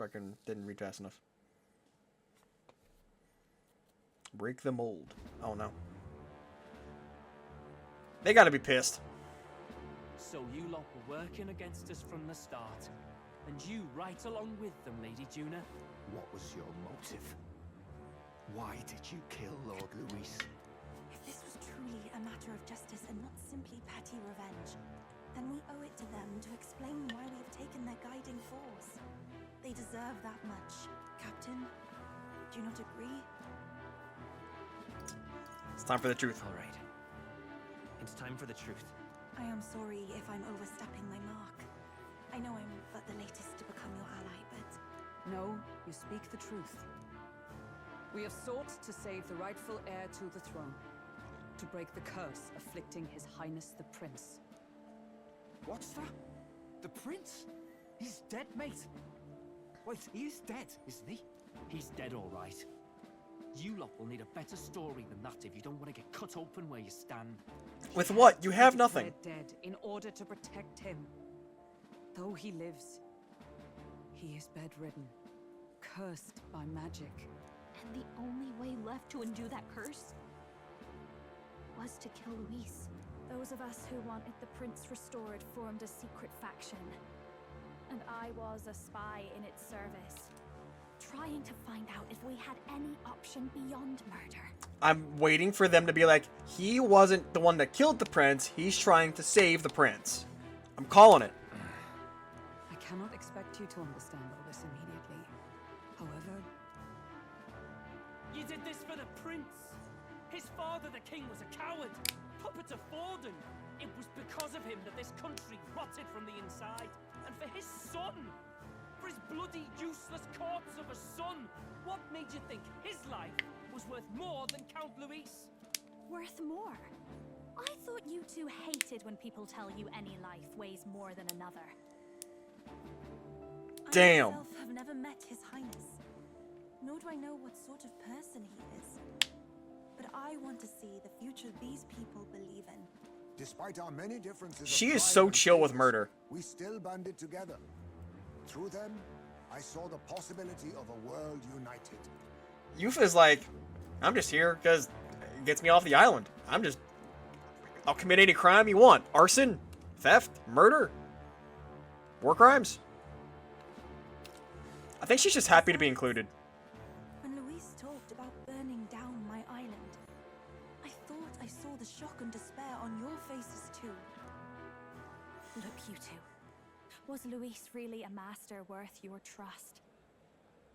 fucking didn't read fast enough. Break the mold. Oh no. They gotta be pissed. So you lot were working against us from the start. And you right along with them, Lady Juna. What was your motive? Why did you kill Lord Luis? If this was truly a matter of justice and not simply petty revenge, then we owe it to them to explain why we have taken their guiding force. They deserve that much. Captain, do you not agree? It's time for the truth. All right. It's time for the truth. I am sorry if I'm overstepping my mark. I know I'm but the latest to become your ally, but... No, you speak the truth. We have sought to save the rightful heir to the throne. To break the curse afflicting His Highness the Prince. What's that? The prince? He's dead, mate. Wait, he is dead, isn't he? He's dead, all right. You lot will need a better story than that if you don't want to get cut open where you stand. With what? You have nothing. We're dead in order to protect him. Though he lives, he is bedridden, cursed by magic. And the only way left to undo that curse was to kill Luis. Those of us who wanted the prince restored formed a secret faction. And I was a spy in its service, trying to find out if we had any option beyond murder. I'm waiting for them to be like, he wasn't the one that killed the prince, he's trying to save the prince. I'm calling it. I cannot expect you to understand all this immediately. However... You did this for the prince! His father, the king, was a coward! Puppet to Forden! It was because of him that this country rotted from the inside! And for his son! For his bloody, useless corpse of a son! What made you think his life was worth more than Count Luis? Worth more? I thought you two hated when people tell you any life weighs more than another. Damn. I myself have never met His Highness, nor do I know what sort of person he is. But I want to see the future these people believe in. Despite our many differences, She is so chill with murder. We still banded together. Through them, I saw the possibility of a world united. Yufa is like, I'm just here because it gets me off the island. I'll commit any crime you want. Arson, theft, murder, war crimes. I think she's just happy to be included. When Luis talked about burning down my island, I thought I saw the shock and despair on your faces too. Look, you two. Was Luis really a master worth your trust?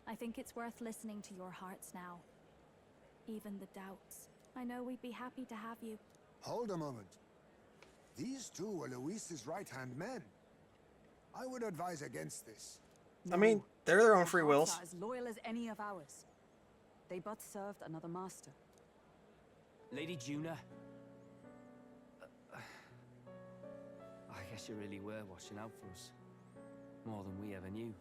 I think it's worth listening to your hearts now. Even the doubts. I know we'd be happy to have you. Hold a moment. These two were Luis's right-hand men. I would advise against this. I mean, they're their own free Our wills. hearts are as loyal as any of ours. They but served another master. Lady Juna. I guess you really were watching out for us. More than we ever knew.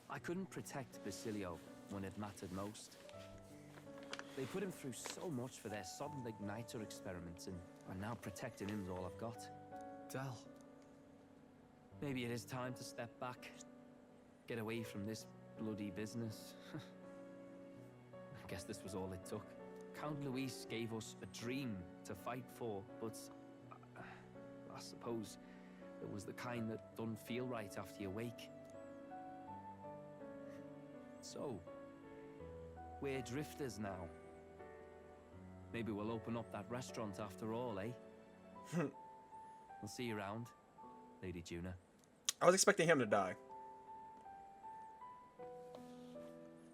I couldn't protect Bascilio when it mattered most. They put him through so much for their sodden igniter experiments, and now protecting him is all I've got. Del. Maybe it is time to step back. Get away from this bloody business. I guess this was all it took. Count Luis gave us a dream to fight for, but I suppose it was the kind that don't feel right after you wake. So, we're drifters now. Maybe we'll open up that restaurant after all, eh? We'll see you around, Lady Juna. I was expecting him to die.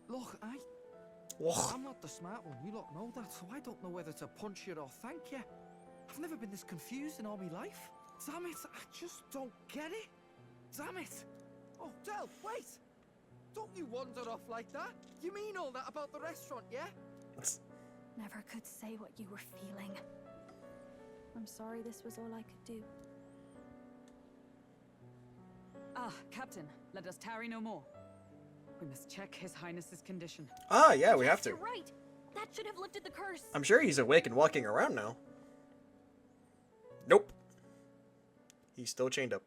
Look, Ugh. I'm not the smart one, you lot know that, so I don't know whether to punch you or thank you. I've never been this confused in all my life. Damn it, I just don't get it. Damn it. Oh, Del, wait. Don't you wander off like that. You mean all that about the restaurant, yeah? Never could say what you were feeling. I'm sorry this was all I could do. Ah, Captain, let us tarry no more. We must check His Highness's condition. Ah, yeah, we have to. You're right. That should have lifted the curse. I'm sure he's awake and walking around now. Nope. He's still chained up.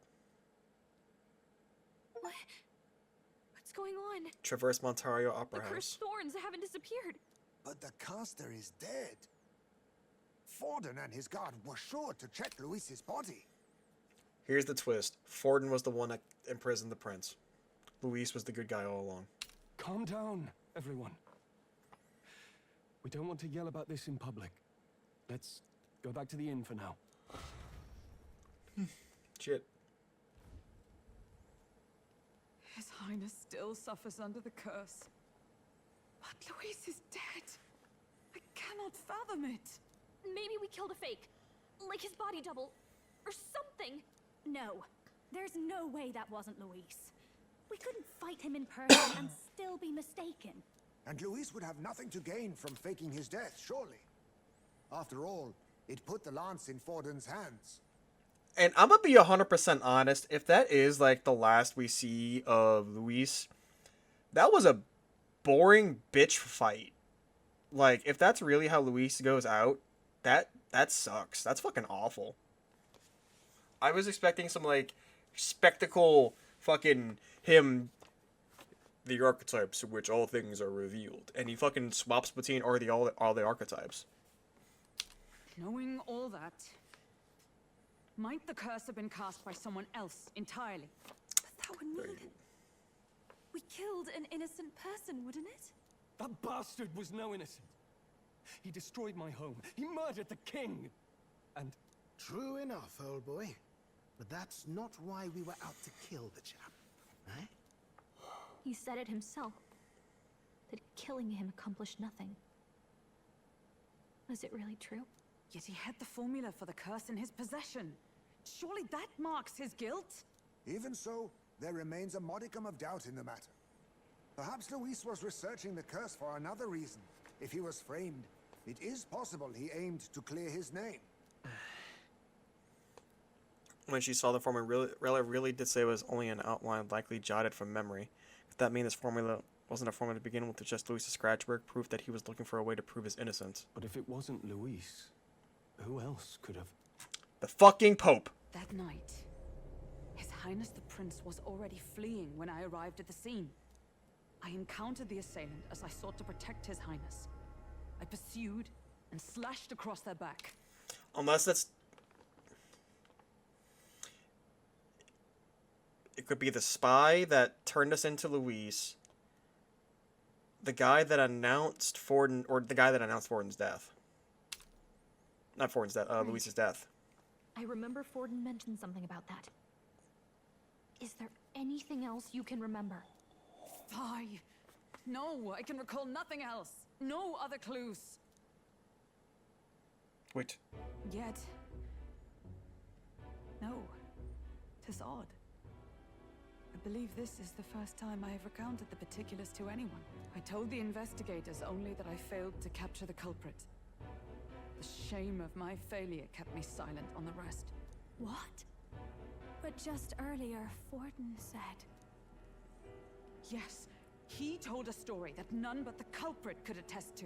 What's going on? Traverse Montario The Opera cursed House. thorns haven't disappeared. But the caster is dead. Forden and his guard were sure to check Luis's body. Here's the twist. Forden was the one that imprisoned the prince. Luis was the good guy all along. Calm down, everyone. We don't want to yell about this in public. Let's go back to the inn for now. Shit. His Highness still suffers under the curse. But Luis is dead. I cannot fathom it. Maybe we killed a fake. Like his body double. Or something. No, there's no way that wasn't Luis. We couldn't fight him in person and still be mistaken. And Luis would have nothing to gain from faking his death, surely. After all, it put the lance in Forden's hands. And I'm gonna be 100% honest. If that is like the last we see of Luis, that was a boring bitch fight. Like, if that's really how Luis goes out, that sucks. That's fucking awful. I was expecting some like spectacle, fucking him, the archetypes in which all things are revealed, and he fucking swaps between all the archetypes. Knowing all that, might the curse have been cast by someone else entirely? But that would mean we killed an innocent person, wouldn't it? That bastard was no innocent. He destroyed my home. He murdered the king. And True enough, old boy. But that's not why we were out to kill the chap, eh? He said it himself. That killing him accomplished nothing. Was it really true? Yet he had the formula for the curse in his possession. Surely that marks his guilt? Even so, there remains a modicum of doubt in the matter. Perhaps Luis was researching the curse for another reason. If he was framed, it is possible he aimed to clear his name. When she saw the formula, really did say it was only an outline likely jotted from memory. Could that mean this formula wasn't a formula to begin with, just Luis's scratch work, proof that he was looking for a way to prove his innocence? but if it wasn't Luis, who else could have? The fucking Pope! That night, His Highness the Prince was already fleeing when I arrived at the scene. I encountered the assailant as I sought to protect His Highness. I pursued and slashed across their back. Unless that's... It could be the spy that turned us into Luis. The guy that announced Forden... Or the guy that announced Forden's death. Not Forden's death, Luis's death. I remember Forden mentioned something about that. Is there anything else you can remember? Fie! No, I can recall nothing else. No other clues. Wait. Yet... No. 'Tis odd. I believe this is the first time I have recounted the particulars to anyone. I told the investigators only that I failed to capture the culprit. The shame of my failure kept me silent on the rest. What? But just earlier, Forden said... Yes, he told a story that none but the culprit could attest to.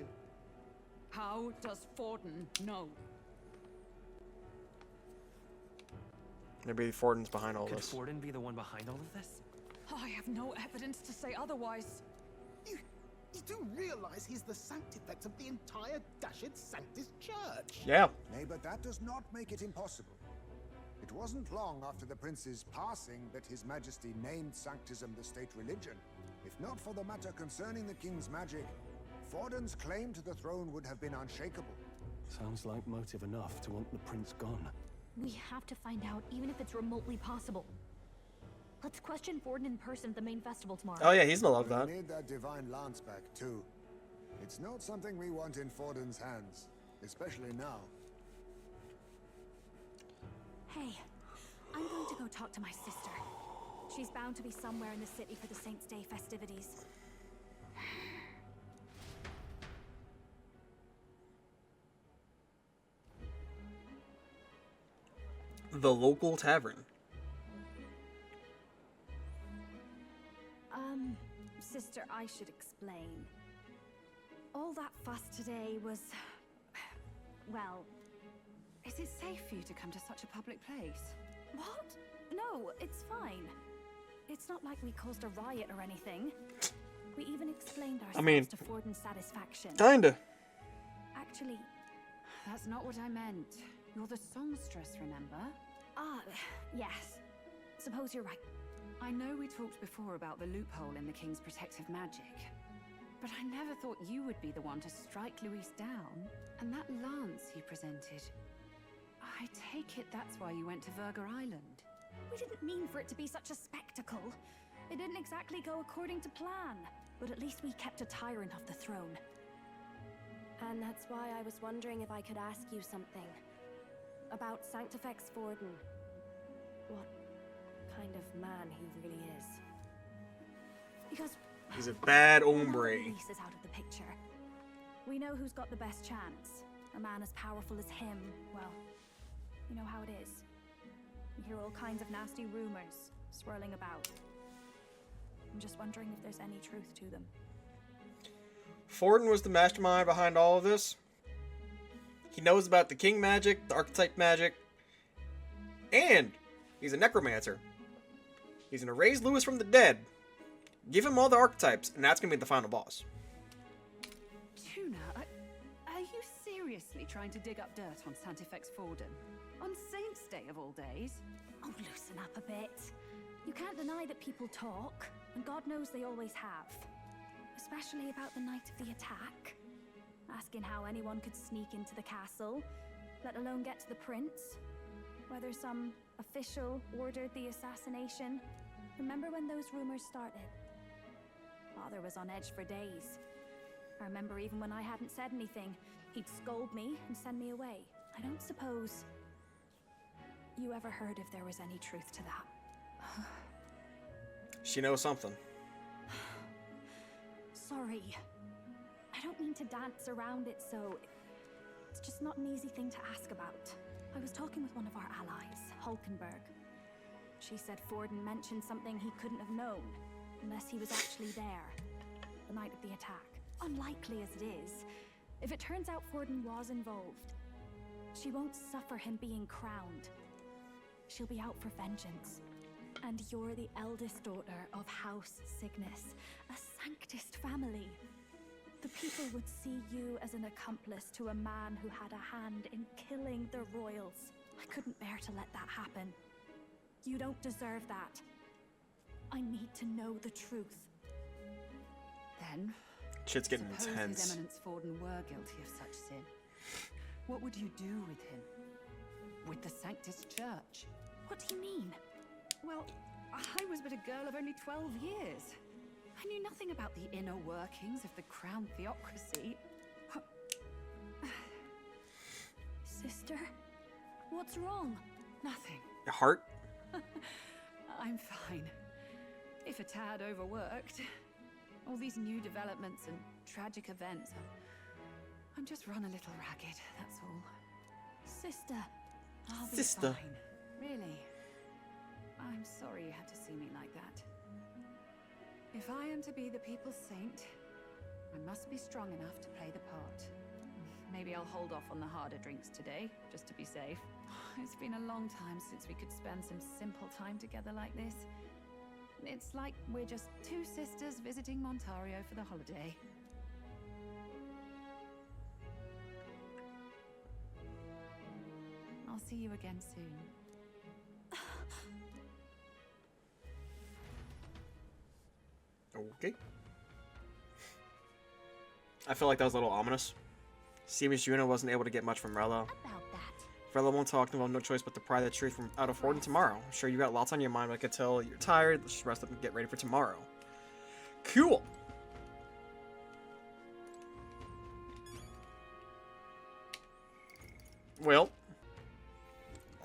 How does Forden know? Maybe Forden's behind all Could this. Forden be the one behind all of this? I have no evidence to say otherwise. You do realize he's the sanctifex of the entire Dashed Sanctus Church? Yeah. Nay, but that does not make it impossible. It wasn't long after the prince's passing that His Majesty named Sanctism the state religion. If not for the matter concerning the king's magic, Forden's claim to the throne would have been unshakable. Sounds like motive enough to want the prince gone. We have to find out, even if it's remotely possible. Let's question Forden in person at the main festival tomorrow. Oh yeah, he's gonna love We that. need that divine lance back, too. It's not something we want in Forden's hands, especially now. Hey, I'm going to go talk to my sister. She's bound to be somewhere in the city for the Saints' Day festivities. The local tavern. Sister, I should explain. All that fuss today was... well... Is it safe for you to come to such a public place? What? No, it's fine. It's not like we caused a riot or anything. mean, to Forden's satisfaction. kinda. Actually, That's not what I meant. You're the songstress, remember? yes. Suppose you're right. I know we talked before about the loophole in the King's protective magic, but I never thought you would be the one to strike Luis down. And that lance you presented, I take it that's why you went to Verger Island. We didn't mean for it to be such a spectacle. It didn't exactly go according to plan. But at least we kept a tyrant off the throne. And that's why I was wondering if I could ask you something. About Sanctifex Forden. What kind of man he really is. Because He's a bad now that hombre. Luis is out of the picture. We know who's got the best chance. A man as powerful as him, well, you know how it is. You hear all kinds of nasty rumors swirling about. I'm just wondering if there's any truth to them. Forden was the mastermind behind all of this. He knows about the king magic, the archetype magic, and he's a necromancer. He's gonna raise Luis from the dead, give him all the archetypes, and that's gonna be the final boss. Tuna, are you seriously trying to dig up dirt on Sanctifex Forden? On Saint's Day of all days? Oh, loosen up a bit. You can't deny that people talk, and God knows they always have. Especially about the night of the attack. Asking how anyone could sneak into the castle, let alone get to the prince. Whether some official ordered the assassination. Remember when those rumors started? Father was on edge for days. I remember even when I hadn't said anything, he'd scold me and send me away. I don't suppose you ever heard if there was any truth to that. She knows something. Sorry. I don't mean to dance around it, so it's just not an easy thing to ask about. I was talking with one of our allies, Hulkenberg. She said Forden mentioned something he couldn't have known, unless he was actually there, the night of the attack. Unlikely as it is, if it turns out Forden was involved, she won't suffer him being crowned. She'll be out for vengeance. And you're the eldest daughter of House Cygnus, a Sanctist family. The people would see you as an accomplice to a man who had a hand in killing the royals. I couldn't bear to let that happen. You don't deserve that. I need to know the truth. Then, Shit's getting suppose intense. His Eminence Forden were guilty of such sin. What would you do with him? With the Sanctist Church? What do you mean? Well, I was but a girl of only 12 years. I knew nothing about the inner workings of the crown theocracy. Sister, what's wrong? Nothing. Your heart? I'm fine. If a tad overworked. All these new developments and tragic events. I'm just run a little ragged, that's all. Sister. I'll be Sister. fine. Really. I'm sorry you had to see me like that. If I am to be the people's saint, I must be strong enough to play the part. Maybe I'll hold off on the harder drinks today, just to be safe. It's been a long time since we could spend some simple time together like this. It's like we're just two sisters visiting Montario for the holiday. I'll see you again soon. Okay. I feel like that was a little ominous. Seems Juno wasn't able to get much from Rella. About that. Rella won't talk to him, no choice but to pry the truth from out of Forden tomorrow. I'm sure you got lots on your mind, but I could tell you're tired. Let's just rest up and get ready for tomorrow. Cool. Well.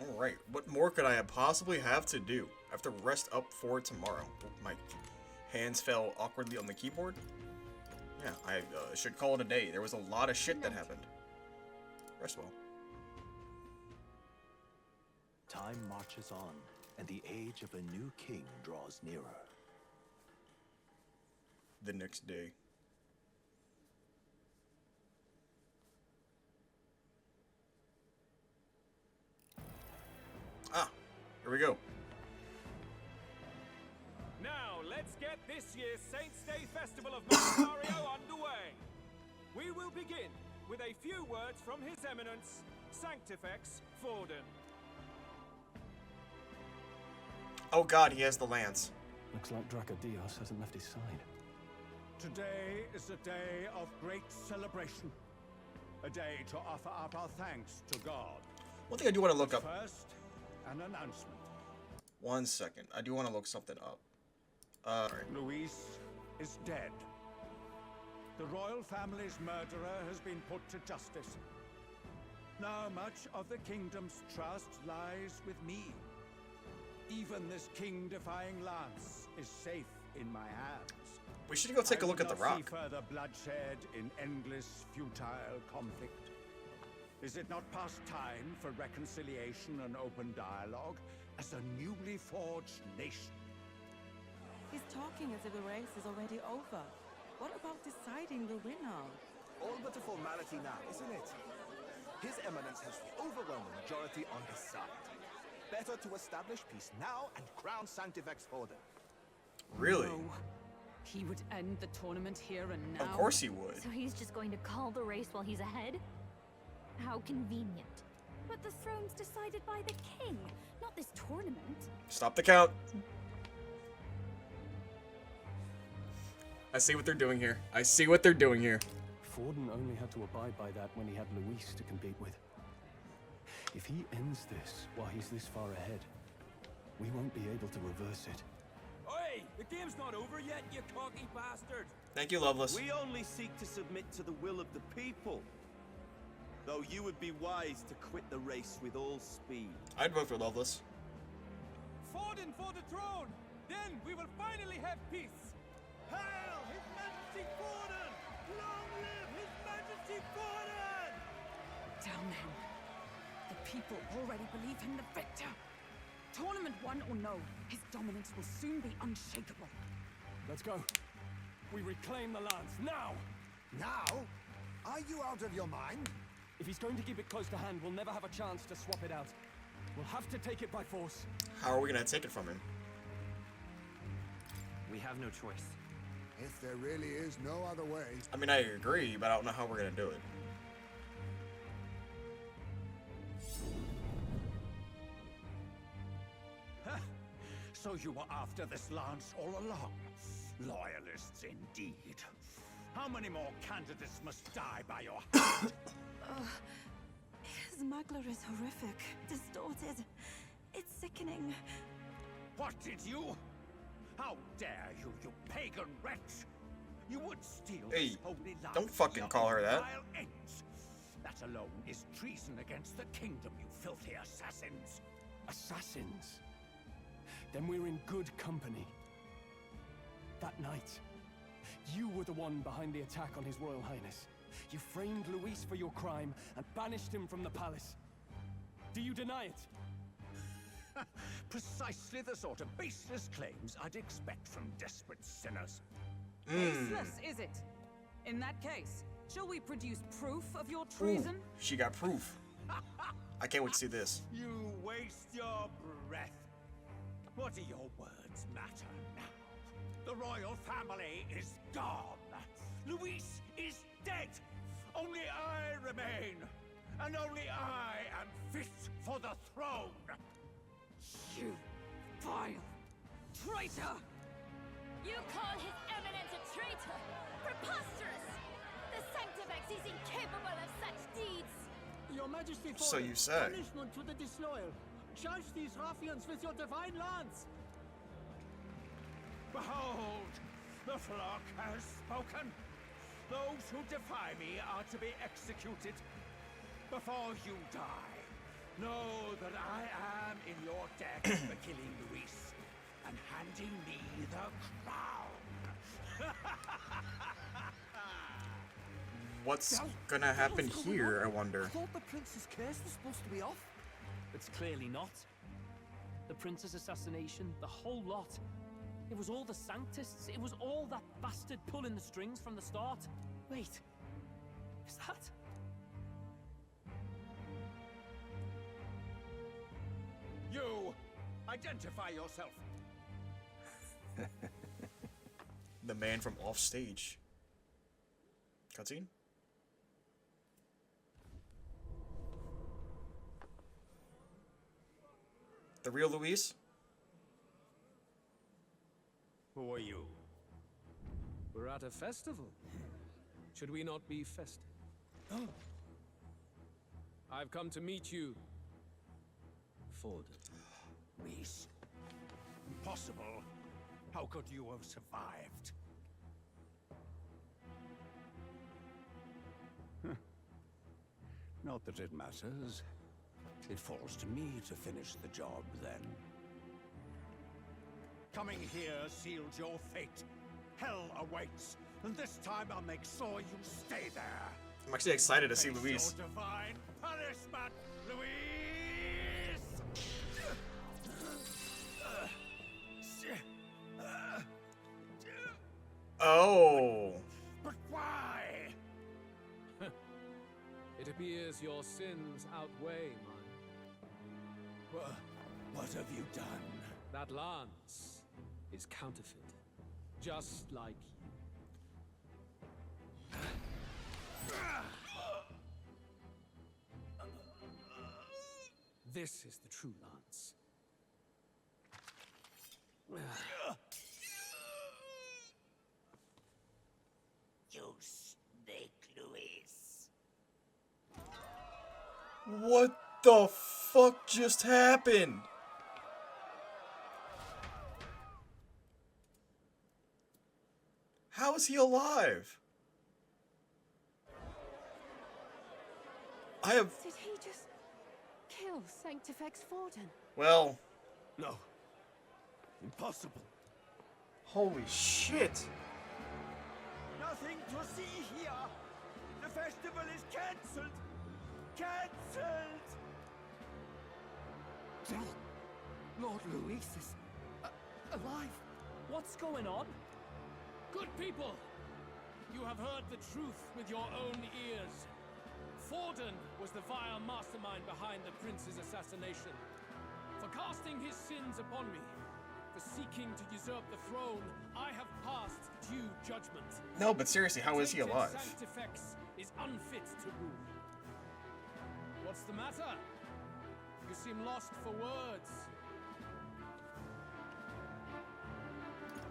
Alright, what more could I possibly have to do? I have to rest up for tomorrow. My hands fell awkwardly on the keyboard. Yeah, I should call it a day. There was a lot of shit that happened. Rest well. Time marches on, and the age of a new king draws nearer. The next day. Ah, here we go. Now, let's get this year's Saints' Day Festival of Montario will begin with a few words from His Eminence, Sanctifex Forden. Oh god, he has the lance. Looks like Dracodios hasn't left his side. Today is a day of great celebration. A day to offer up our thanks to God. One thing I do want to look up. First, an announcement. 1 second. I do want to look something up. Luis is dead. The royal family's murderer has been put to justice. Now much of the kingdom's trust lies with me. Even this king-defying lance is safe in my hands. We should go take a look at the I will not rock. see further bloodshed in endless, futile conflict. Is it not past time for reconciliation and open dialogue as a newly forged nation? He's talking as if the race is already over. What about deciding the winner? All but a formality now, isn't it? His Eminence has the overwhelming majority on his side. Better to establish peace now and crown Sanctifex Forden. Really? No. He would end the tournament here and now. Of course he would. So he's just going to call the race while he's ahead? How convenient. But the throne's decided by the king, not this tournament. Stop the count. I see what they're doing here. I see what they're doing here. Forden only had to abide by that when he had Luis to compete with. If he ends this while he's this far ahead, we won't be able to reverse it. Oi! The game's not over yet, you cocky bastard! Thank you, Loveless. We only seek to submit to the will of the people. Though you would be wise to quit the race with all speed. I'd vote for Loveless. Forden for the throne! Then we will finally have peace! Hail His Majesty Forden! Long live His Majesty Forden! Damn him. The people already believe him the victor. Tournament won or no, his dominance will soon be unshakable. Let's go. We reclaim the lance now! Now? Are you out of your mind? If he's going to keep it close to hand, we'll never have a chance to swap it out. We'll have to take it by force. How are we gonna take it from him? We have no choice. If there really is no other way. I mean, I agree, but I don't know how we're gonna do it. So you were after this lance all along? Loyalists indeed. How many more candidates must die by your hand? His smuggler is horrific, distorted. It's sickening. What did you? How dare you, you pagan wretch! You would steal Hey, this holy lance don't fucking for your call her that. vile ends. That alone is treason against the kingdom, you filthy assassins. Assassins? Then we're in good company. That night, you were the one behind the attack on His Royal Highness. You framed Luis for your crime and banished him from the palace. Do you deny it? Precisely the sort of baseless claims I'd expect from desperate sinners. Baseless, is it? In that case, shall we produce proof of your treason? Ooh, she got proof. I can't wait to see this. You waste your breath. What do your words matter now? The royal family is gone. Luis is dead. Only I remain. And only I am fit for the throne. You vile traitor! You call His Eminence a traitor? Preposterous! The Sanctifex is incapable of such deeds! Your Majesty, So Forden, you say. punishment to the disloyal. Charge these ruffians with your divine lance! Behold, the flock has spoken. Those who defy me are to be executed. Before you die, know that I am in your debt for killing Luis and handing me the crown. What's gonna happen here, I wonder? I thought the prince's case was supposed to be off. It's clearly not. The prince's assassination, the whole lot. It was all the Sanctists. It was all that bastard pulling the strings from the start. Wait, is that? You, identify yourself. The man from off stage. Cutscene? The real Luis? Who are you? We're at a festival. Should we not be festive? I've come to meet you, Forden. Luis. Impossible. How could you have survived? Not that it matters. It falls to me to finish the job, then. Coming here sealed your fate. Hell awaits, and this time I'll make sure you stay there. I'm actually excited to see Face Luis. your divine punishment, Luis! Oh. But why? It appears your sins outweigh mine. What have you done? That lance is counterfeit, just like you. This is the true lance. You snake, Luis. What the fuck just happened? How is he alive? I have... Did he just kill Sanctifex Forden? Well... No. Impossible. Holy shit. Nothing to see here. The festival is cancelled. Cancelled. Lord Luis is alive. What's going on? Good people, you have heard the truth with your own ears. Forden was the vile mastermind behind the prince's assassination. For casting his sins upon me, for seeking to usurp the throne, I have passed due judgment. No, but seriously, how is he alive? Sanctifex is unfit to rule. What's the matter? You seem lost for words.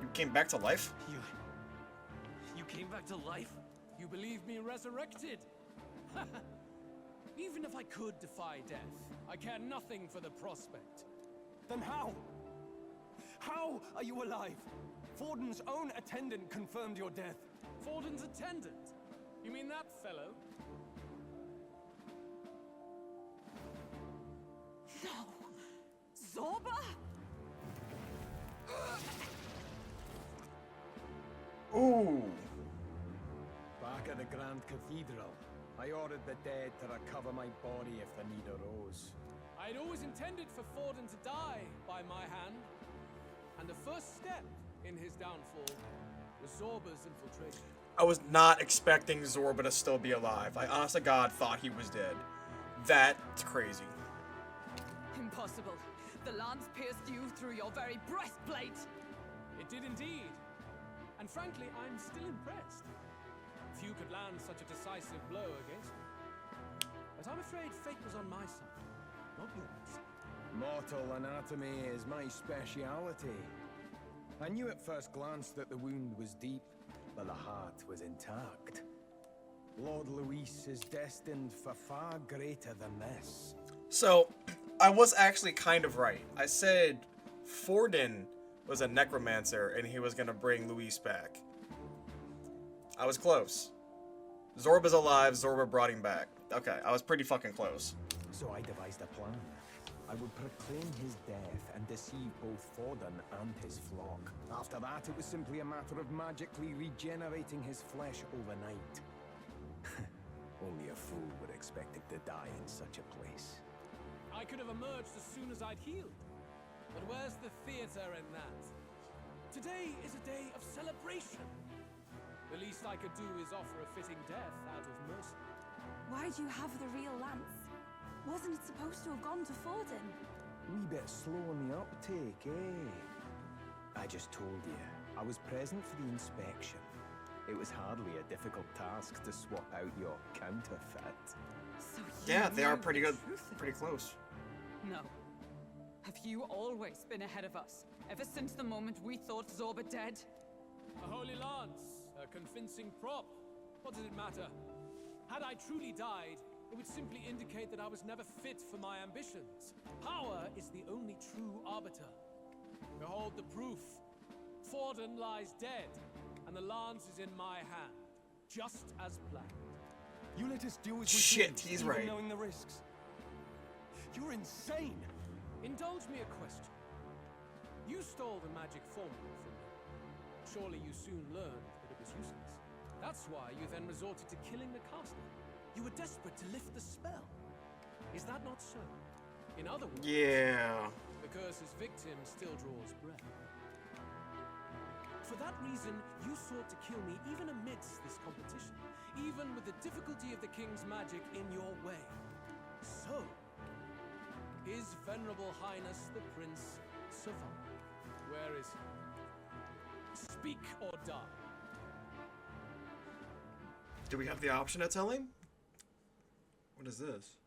You came back to life? You came back to life? You believe me resurrected? Even if I could defy death, I care nothing for the prospect. Then how? How are you alive? Forden's own attendant confirmed your death. Forden's attendant? You mean that fellow? No! Zorba? Ooh. Back at the Grand Cathedral, I ordered the dead to recover my body if the need arose. I'd always intended for Forden to die by my hand. And the first step in his downfall was Zorba's infiltration. I was not expecting Zorba to still be alive. I honest to God thought he was dead. That's crazy. Impossible. The lance pierced you through your very breastplate. It did indeed. And frankly, I'm still impressed. Few could land such a decisive blow against me. But I'm afraid fate was on my side, not yours. Mortal anatomy is my speciality. I knew at first glance that the wound was deep, but the heart was intact. Lord Luis is destined for far greater than this. So, I was actually kind of right. I said Forden was a necromancer and he was gonna bring Luis back. I was close. Zorba's alive, Zorba brought him back. Okay, I was pretty fucking close. So I devised a plan. I would proclaim his death and deceive both Forden and his flock. After that, it was simply a matter of magically regenerating his flesh overnight. Only a fool would expect him to die in such a place. I could have emerged as soon as I'd healed. But where's the theater in that? Today is a day of celebration. The least I could do is offer a fitting death out of mercy. Why do you have the real lance? Wasn't it supposed to have gone to Forden? Wee bit slow on the uptake, eh? I just told you, I was present for the inspection. It was hardly a difficult task to swap out your counterfeit. So Yeah, they are pretty good, pretty close. No. Have you always been ahead of us? Ever since the moment we thought Zorba dead? A holy lance, a convincing prop. What does it matter? Had I truly died, it would simply indicate that I was never fit for my ambitions. Power is the only true arbiter. Behold the proof. Forden lies dead, and the lance is in my hand, just as planned. You let us do as we Shit, please, he's even right. knowing the risks. You're insane. Indulge me a question. You stole the magic formula from me. Surely you soon learned that it was useless. That's why you then resorted to killing the caster. You were desperate to lift the spell. Is that not so? In other words, Yeah. the curse's victim still draws breath. For that reason, you sought to kill me even amidst this competition, even with the difficulty of the king's magic in your way. So, His Venerable Highness the Prince survived. Where is he? Speak or die. Do we have the option to tell him? What is this?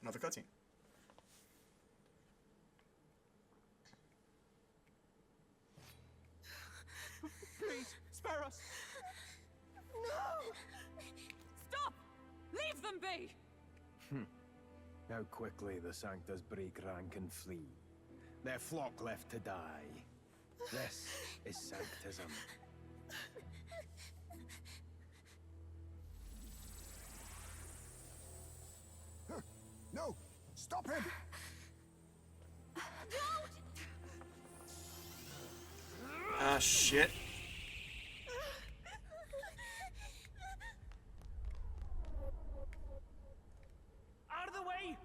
Another cutscene. Please, spare us. No! Stop! Leave them be! How quickly the Sanctus break rank and flee. Their flock left to die. This is Sanctism. No! Stop him! Ah, shit. Out of the way!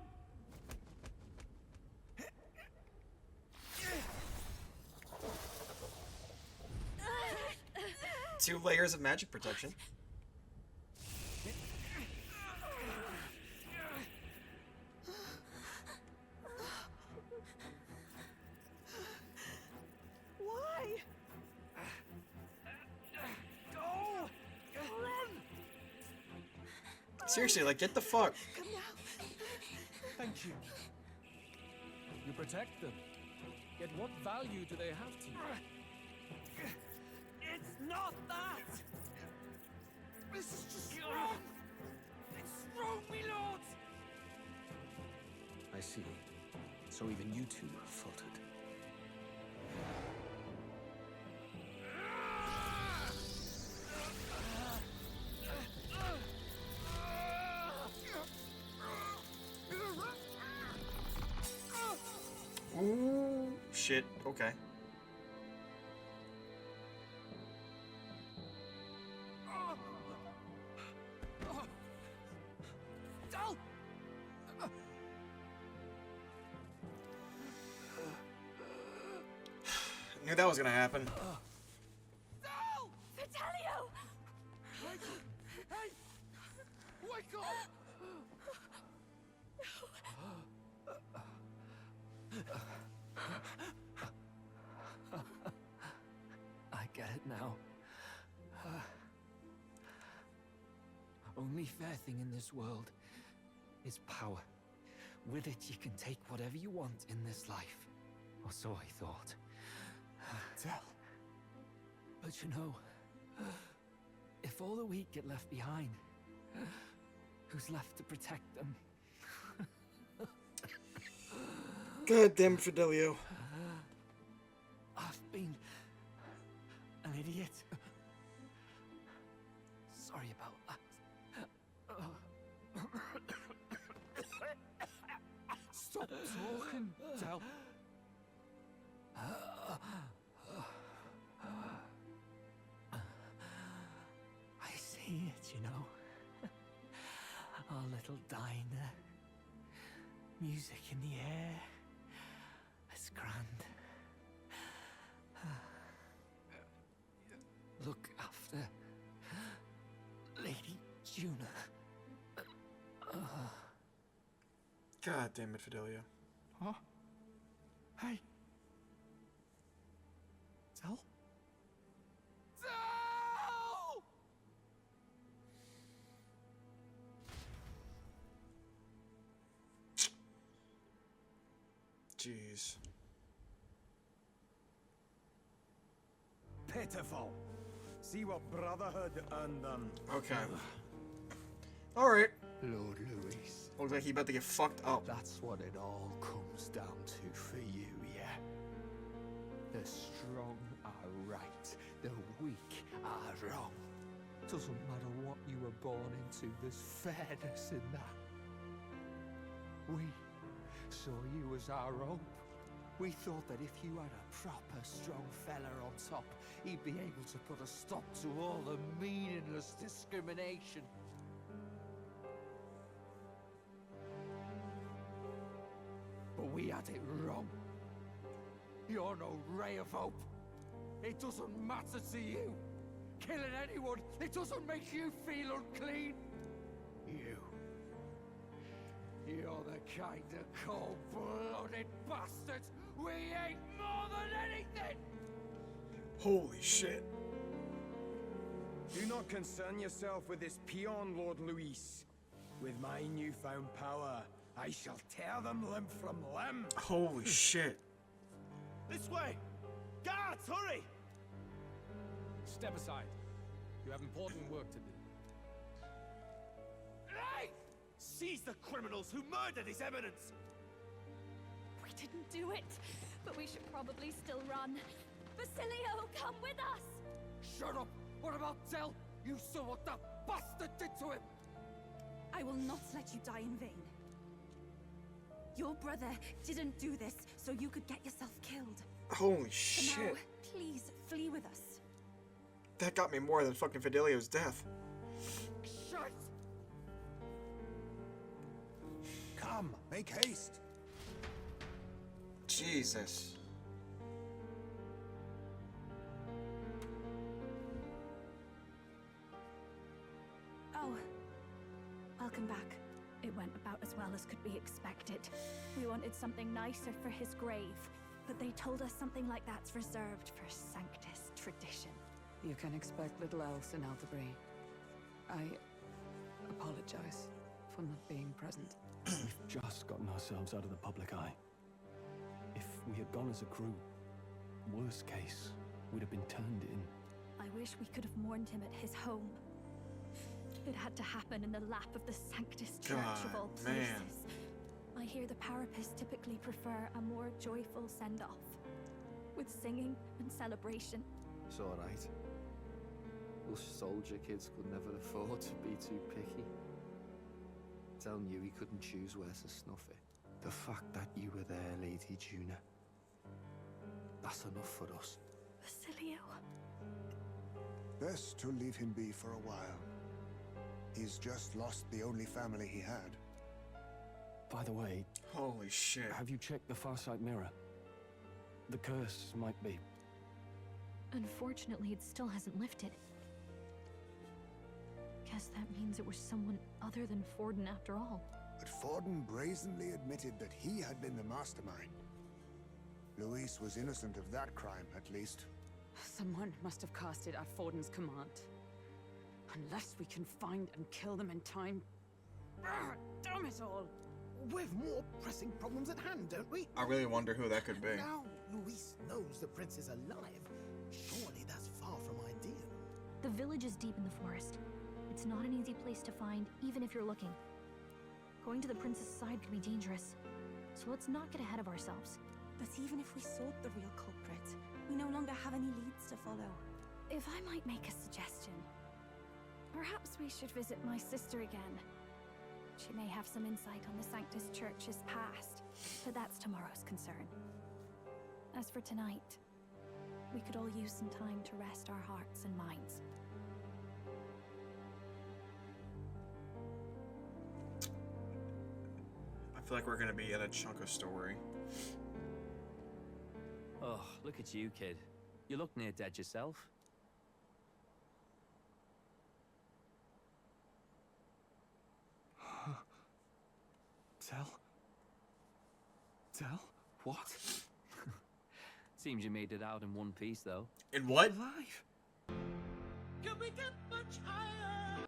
2 layers of magic protection. Why? Go! Run! Seriously, like, get the fuck. Thank you. You protect them. Yet what value do they have to you? It's not that! This is just wrong! It's wrong, my lord! I see. So even you two are faltered. Ooh, shit. Okay. Del! Knew that was gonna happen. Vitelio! Hey! Wake up! I get it now. Only fair thing in this world is power. With it, you can take whatever you want in this life. Or so I thought. Del. But you know, if all the weak get left behind, who's left to protect them? God damn it, Fidelio. I've been an idiot. Sorry about that. Stop talking, Del. I see it, you know. Our little diner. Music in the air. It's grand. Look after Lady Juna. God damn it, Fidelio. Huh? Hey. Del? Del! Jeez. Pitiful. See what Brotherhood earned them. Okay. Alright. Lord Louis. Looks like he about to get fucked up. That's what it all comes down to for you, yeah? The strong are right, the weak are wrong. Doesn't matter what you were born into, there's fairness in that. We saw you as our hope. We thought that if you had a proper strong fella on top, he'd be able to put a stop to all the meaningless discrimination. But we had it wrong. You're no ray of hope. It doesn't matter to you. Killing anyone, it doesn't make you feel unclean. You're the kind of cold-blooded bastards we hate more than anything! Holy shit. Do not concern yourself with this peon, Lord Luis. With my newfound power, I shall tear them limb from limb. Holy shit. This way! Guards, hurry! Step aside. You have important work to do. Hey! Seize the criminals who murdered His Eminence! We didn't do it, but we should probably still run. Bascilio, come with us! Shut up! What about Del? You saw what that bastard did to him! I will not let you die in vain. Your brother didn't do this so you could get yourself killed. Holy For shit. now, please flee with us. That got me more than fucking Fidelio's death. Shut! Come, make haste. Jesus. Oh, welcome back. It went about as well as could be expected. We wanted something nicer for his grave, but they told us something like that's reserved for Sanctus tradition. You can expect little else in Altabri. I apologize for not being present. We've just gotten ourselves out of the public eye. If we had gone as a crew, worst case, we'd have been turned in. I wish we could have mourned him at his home. It had to happen in the lap of the Sanctus Church of all places. I hear the Parapists typically prefer a more joyful send-off, with singing and celebration. It's alright. Us soldier kids could never afford to be too picky. Del knew he couldn't choose where to snuff it. The fact that you were there, Lady Juna, that's enough for us. Bascilio. Best to leave him be for a while. He's just lost the only family he had. By the way, holy shit. Have you checked the Farsight mirror? The curse might be. Unfortunately, it still hasn't lifted. Guess that means it was someone other than Forden after all. But Forden brazenly admitted that he had been the mastermind. Luis was innocent of that crime, at least. Someone must have cast it at Forden's command. Unless we can find and kill them in time. Damn it all! We've more pressing problems at hand, don't we? I really wonder who that could be. Now Luis knows the prince is alive. Surely that's far from ideal. The village is deep in the forest. It's not an easy place to find, even if you're looking. Going to the prince's side could be dangerous. So let's not get ahead of ourselves. But even if we sought the real culprit, we no longer have any leads to follow. If I might make a suggestion, perhaps we should visit my sister again. She may have some insight on the Sanctus Church's past, but that's tomorrow's concern. As for tonight, we could all use some time to rest our hearts and minds. I feel like we're gonna be in a chunk of story. Oh, look at you, kid. You look near dead yourself. Del? What? Seems you made it out in one piece, though. In what? Alive? Can we get much higher?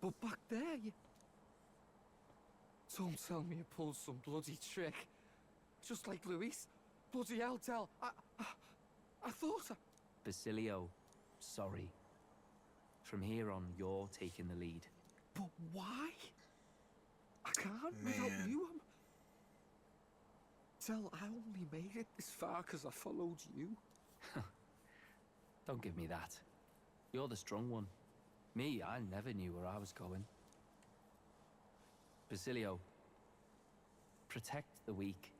But back there, you... Don't tell me you pulled some bloody trick. just like Luis. Bloody hell, Del. I thought Bascilio, sorry. From here on, you're taking the lead. But why? I can't without you. Del, I only made it this far because I followed you. Don't give me that. You're the strong one. Me, I never knew where I was going. Bascilio, protect the weak.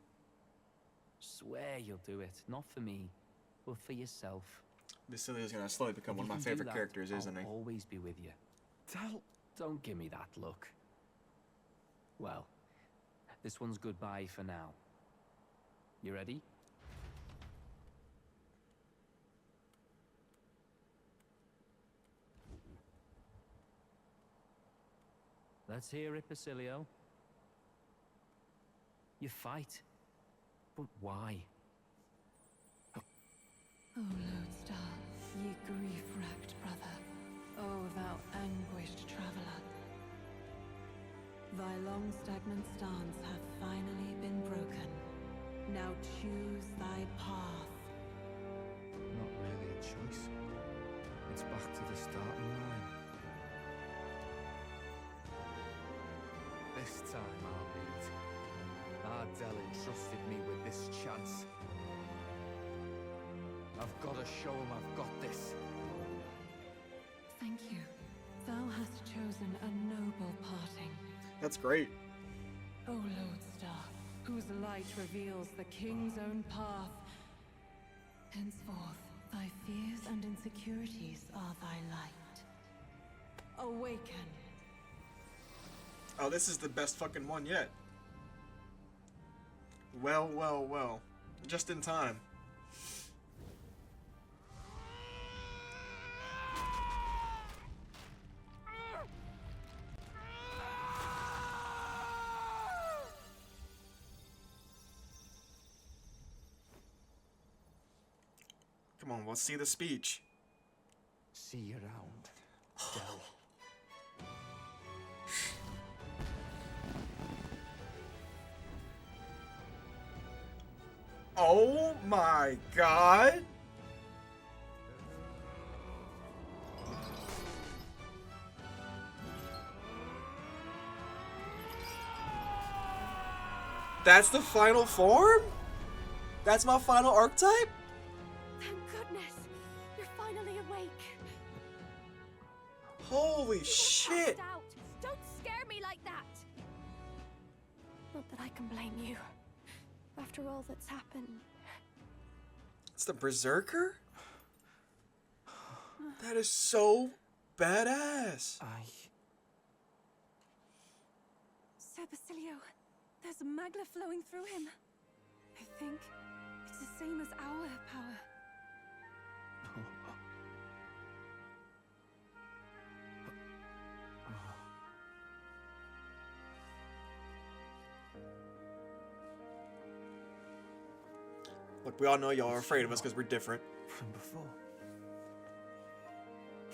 Swear you'll do it, not for me, but for yourself. Bascilio's gonna slowly become one of my favorite characters, isn't he? I'll always be with you. Del, don't give me that look. Well, this one's goodbye for now. You ready? Let's hear it, Bascilio. You fight. But why? Oh, Lodestar, ye grief-racked brother. Oh, thou anguished traveler. Thy long stagnant stance hath finally been broken. Now choose thy path. Not really a choice. It's back to the starting line. This time I'll lead. Ardell entrusted me with this chance. I've got to show him I've got this. Thank you. Thou hast chosen a noble parting. That's great. O Lodestar, whose light reveals the king's own path. Henceforth, thy fears and insecurities are thy light. Awaken. Oh, this is the best fucking one yet. Well, well, well. Just in time. Come on, let's see the speech. See you around, Del. Oh my god! That's the final form? That's my final archetype? Thank goodness! You're finally awake! Holy You shit! passed out. Don't scare me like that! Not that I can blame you. After all that's happened. It's the Berserker? That is so badass. Sir Bascilio, there's a magla flowing through him. I think it's the same as our power. Look, we all know y'all are afraid of us because we're different. From before.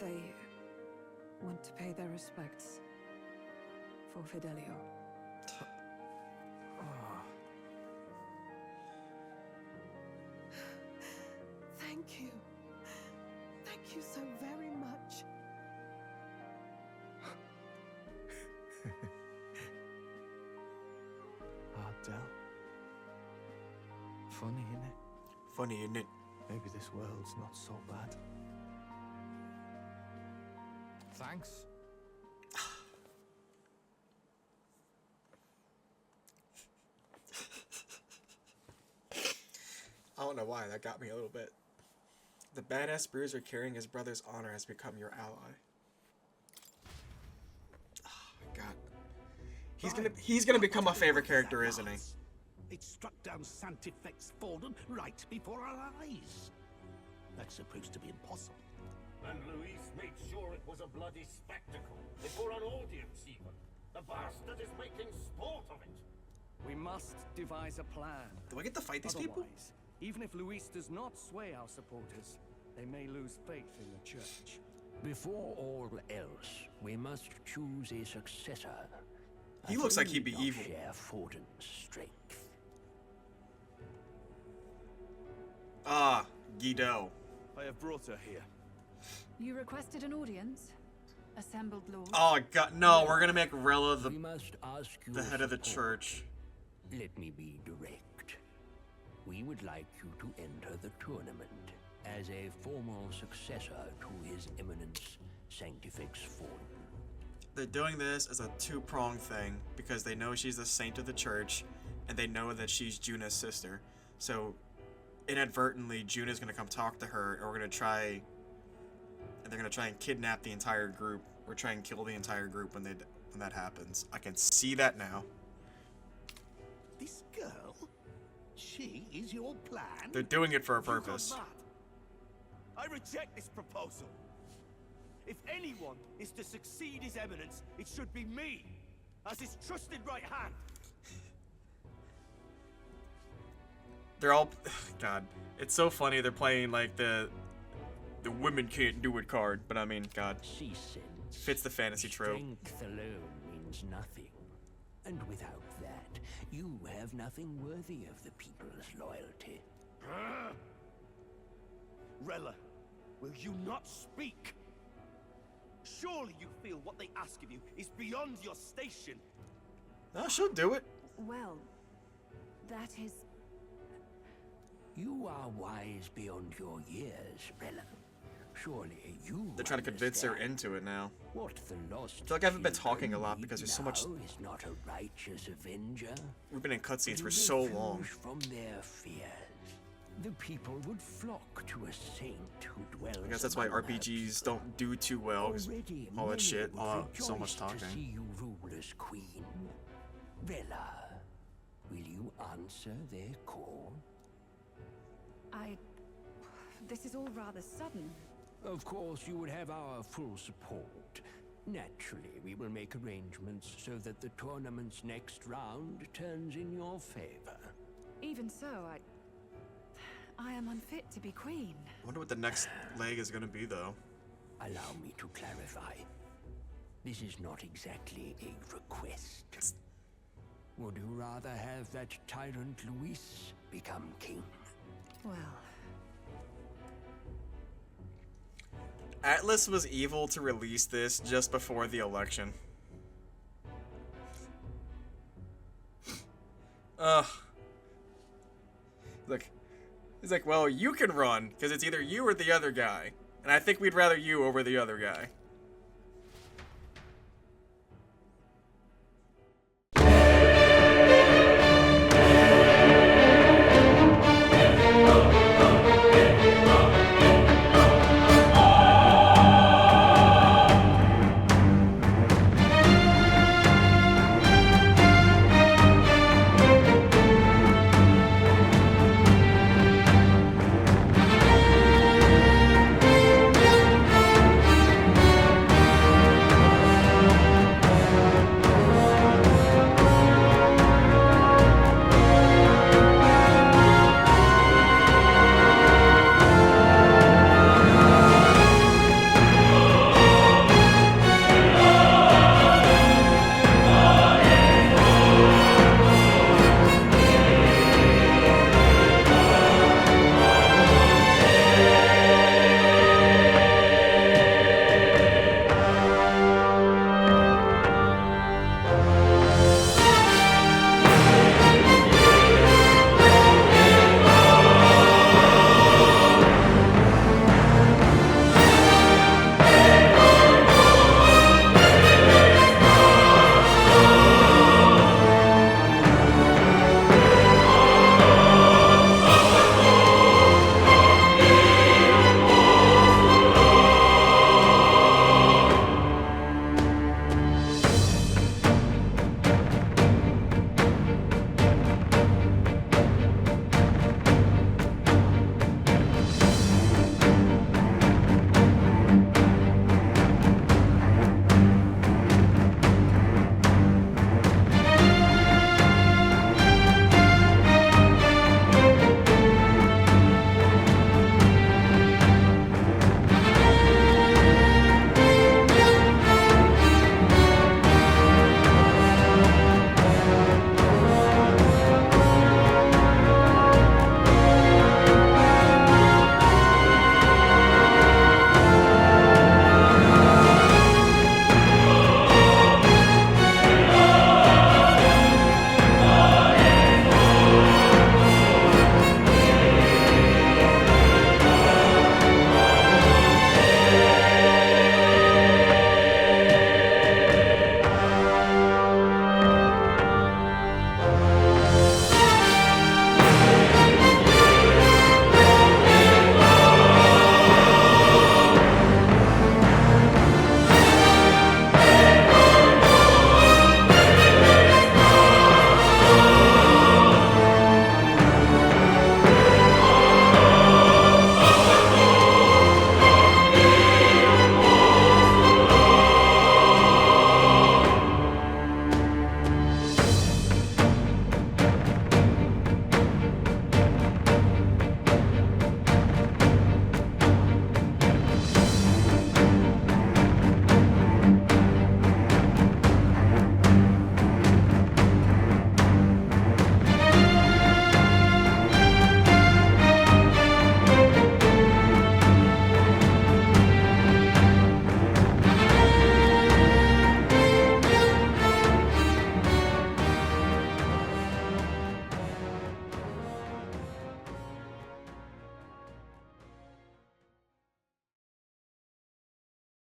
They want to pay their respects for Fidelio. Thank you. Thank you so very much. Ardell. Funny, isn't it? Funny, isn't it? Maybe this world's not so bad. Thanks. I don't know why, that got me a little bit. The badass bruiser carrying his brother's honor has become your ally. Oh, God. He's gonna become my favorite character, isn't he? It struck down Sanctifex Forden right before our eyes. That's supposed to be impossible. And Luis made sure it was a bloody spectacle, before an audience even. The bastard is making sport of it. We must devise a plan. Do I get to fight these people? Otherwise, even if Luis does not sway our supporters, they may lose faith in the church. Before all else, we must choose a successor. He looks like he'd be evil. Share Forden's strength. Ah, Guido. I have brought her here. You requested an audience? Assembled lords? Oh god, no, we're gonna make Rella We must ask the your head of the support. church. Let me be direct. We would like you to enter the tournament as a formal successor to His Eminence Sanctifex Forden. They're doing this as a two-pronged thing because they know she's the saint of the church and they know that she's Juna's sister. So inadvertently Juna's gonna come talk to her and they're gonna try and kidnap the entire group or try and kill the entire group when that happens. I can see that now. This girl? She is your plan? They're doing it for a You gone purpose. mad? I reject this proposal. If anyone is to succeed His Eminence, it should be me, as his trusted right hand. They're all... God. It's so funny they're playing like the women can't do it card, but I mean, God. She said, Fits the fantasy trope. strength alone means nothing. And without that, you have nothing worthy of the people's loyalty. Rella, will you not speak? Surely you feel what they ask of you is beyond your station. No, she'll do it. Well, that is... You are wise beyond your years, Rella. Surely you They're trying to convince her understand into it now. what the lost I feel like I haven't been children talking a lot need because there's so much... now is not a righteous avenger. We've been in cutscenes but for a so long. refuge from their fears. The people would flock to a saint who dwells. I guess that's why among RPGs don't do too well. 'Cause Already all that many shit, would so much rejoice talking. To see you rule as queen. Rella, will you answer their call? This is all rather sudden. Of course, you would have our full support. Naturally, we will make arrangements so that the tournament's next round turns in your favor. Even so, I am unfit to be queen. I wonder what the next leg is gonna be, though. Allow me to clarify. This is not exactly a request. Would you rather have that tyrant Luis become king? Well... Atlas was evil to release this just before the election. Ugh. He's like, well, you can run, because it's either you or the other guy. And I think we'd rather you over the other guy.